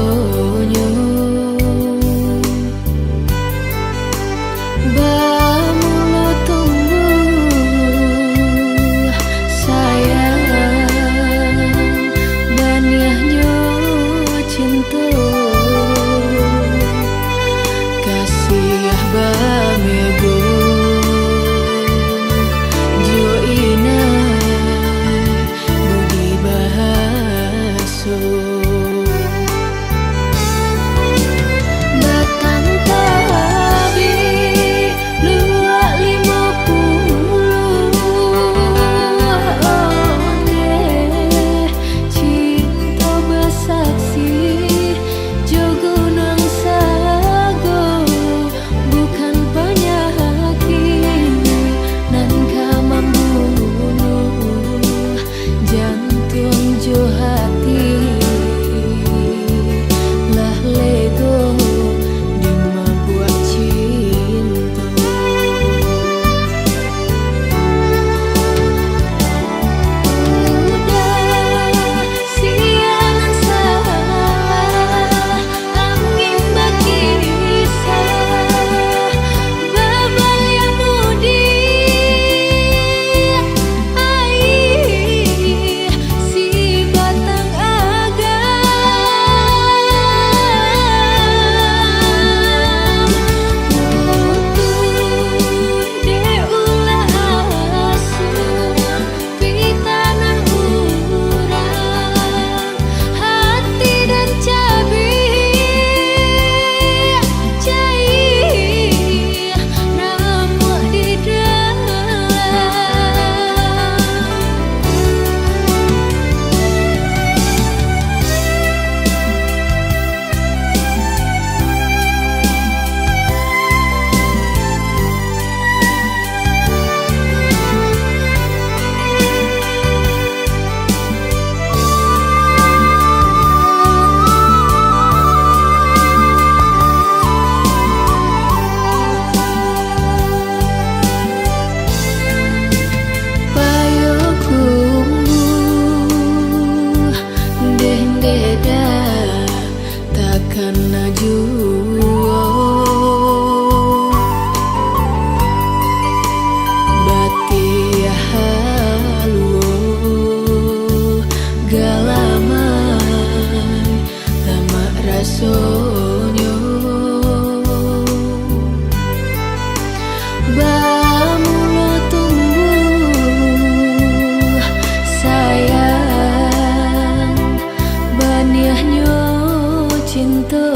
rasonyo bamulo tumbuh sayang baniahnyo cinta kasih bamego jo ina budi bahaso batang tabi luak 50 cinta bersaksi jogo nang sago bukan penyakit nan kamam bunuh jantung jo hati lah lego di membuat cinta udah siang salah angin berkisah babal yang mudi air si batang agam utuh de ulah asu pitanah urang hati dan cabai cair ramuk di dalam payo kumbuh deh-deda takkan najuo batia haluo galamai lama rasonyo bamulo tumbuh sayang baniahnyo cinta